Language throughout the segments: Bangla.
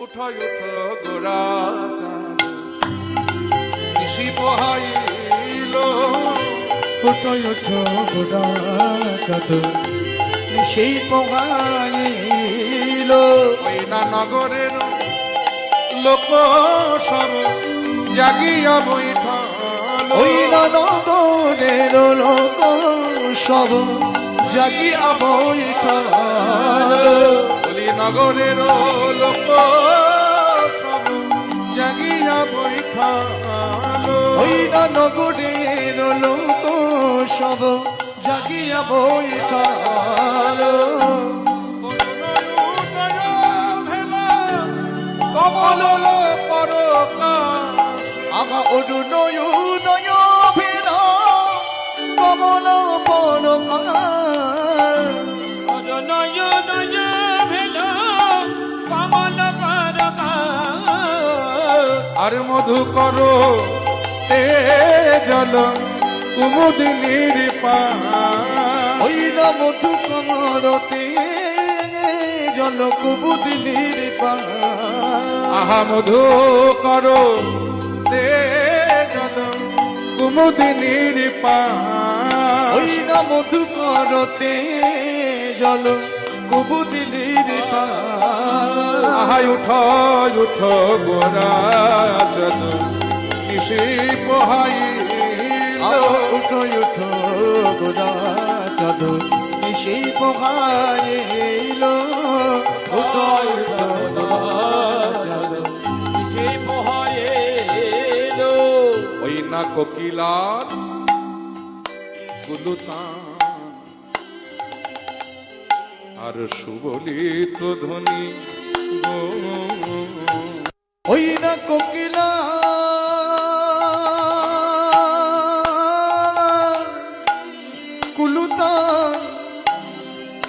উঠো উঠো গোরা চাঁদ নিশি পোহাইল উঠো উঠো গোরা চাঁদ নিশি পোহাইল ওই না নগরের লোক সব জাগিয়া বৈঠাল ওই নগরের লোক সব জাগিয়া বৈঠাল ওই নগরের লোক সব জাগিয়া বৈঠাল ওই নগরের লোক সব জাগিয়া বৈঠাল কমল পরকাশ আমা অরুণয় উদয় ভেরা কমল পরকাশ অরুণয় উদয় ভেলা কমল পরকাশ আর মধু করো তে জল কুমুদিনীর পাশ ওই না মধু কমরতে জল কুবুদিনীর পাশ আহা মধু করো তে জল কুমুদিনীর পাশ ওই না মধু করতে জল কুবুদিনীর পাশ আহাই উঠো উঠো গোরা চাঁদ নিশি পোহাইল উঠো উঠো গোরা চাঁদ নিশি পোহাইল উঠো উঠো গোরা চাঁদ সে পোহাইলো ওই না কোকিলার কুলুতান আর সুবলিত ধ্বনি গো ওই না কোকিলা কুলুতা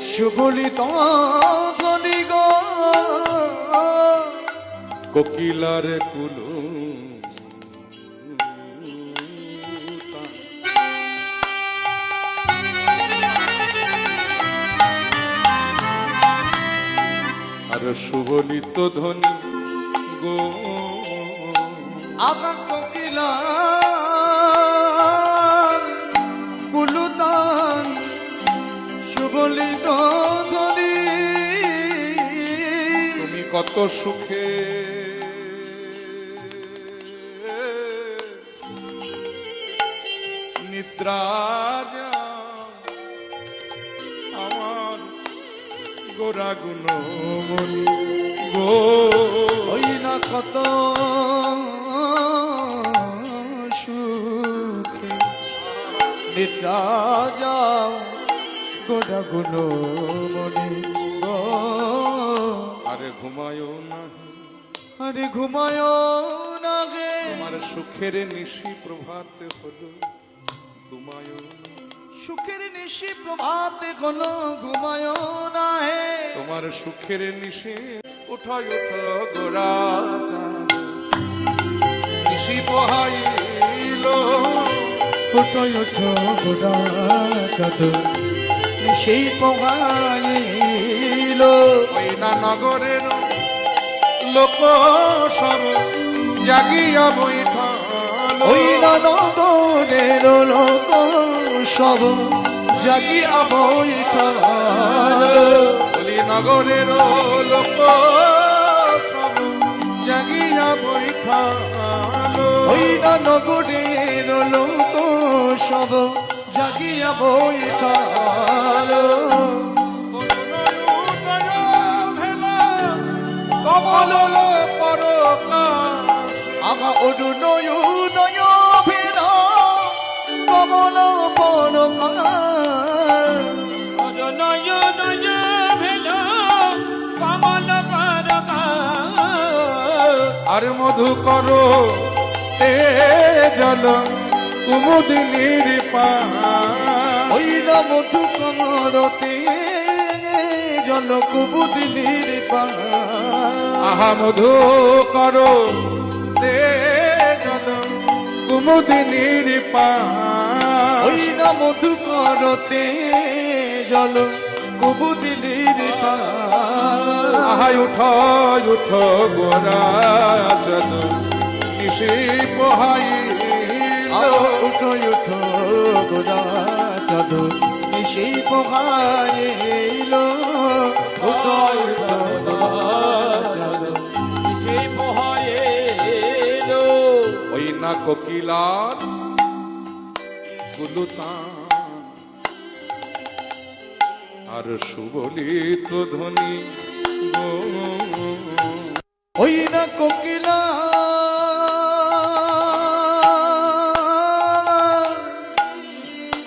সুবলিত ধ্বনি গো কোকিলার কুলু আর সুবলিত ধ্বনি গো আমার কোকিলা কুলুতান সুবলিত ধ্বনি তুমি কত সুখে নিদ্রা যাও আমার গোরা গুণমণি গো ওই না কত সুখে নিদ্রা যাও গোড়া গুণ মনে গো আরে ঘুমায় না আরে ঘুমায় না গে তোমার সুখের নিশি প্রভাত হলো ঘুমায় না সুখের নিশি প্রভাতে কোনো ঘুমায় না হে তোমার সুখের নিশি উঠো উঠো গোরা চাঁদ নিশি পোহাইল উঠো উঠো গোড়া চাঁদ নিশি পোহাইল ওই না নগরের লোক সব জাগিয়া বৈঠাল ওই নগরের লোক সব জাগিয়া বৈঠাল ওই নগরের লোক সব জাগিয়া বৈঠাল ওই নগরের লোক সব জাগিয়া বৈঠাল কমল পরকাশ আমা অরুণয় উদয় ভেরা কমল পরকাশ অরুণয় উদয় ভেলা কমল পরকাশ আর মধু করো তে জল কুমুদিনীর পাশ ওই না মধু কমরতে জল কুবুদিনীর পাশ আহা মধু করো তে জল কুমুদিনীর পাশ ওই না মধু করতে জল তবু দিলির পার আহাই উঠো উঠো গোরা চাঁদ নিশি পোহাইল উঠো উঠো গোরা চাঁদ নিশি পোহাইল উঠো উঠো চাঁদ সে পোহায় এলো ওই না কোকিলার গুলুতান আর সুবলিত ধ্বনি গো ওই না কোকিলা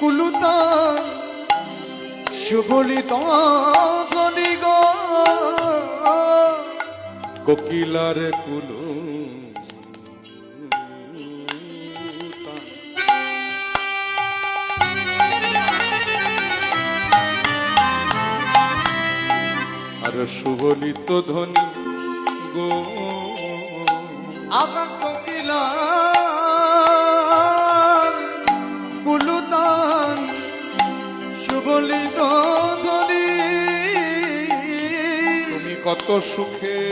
কুলুতা সুবলিত ধ্বনি গো কোকিলার কুলু আর সুবলিত ধ্বনি গো আগা কোকিলা কুলুতান সুবলিত ধ্বনি তুমি কত সুখে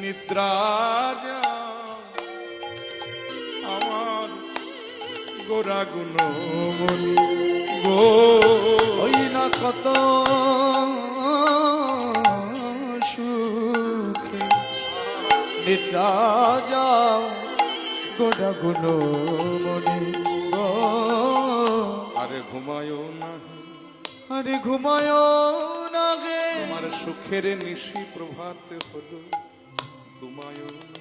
নিদ্রা যাও আমার গোরা গুণমণি গো ওই না কত সুখে নিদ্রা যাও গোটা গুলো মনে গো আরে ঘুমায় না আরে ঘুমায় না গে তোমার সুখের নিশি প্রভাত হলো ঘুমায় না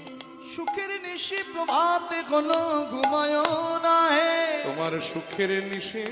সুখের নিশি প্রভাতে কোনো ঘুমায় না হে তোমার সুখের নিশি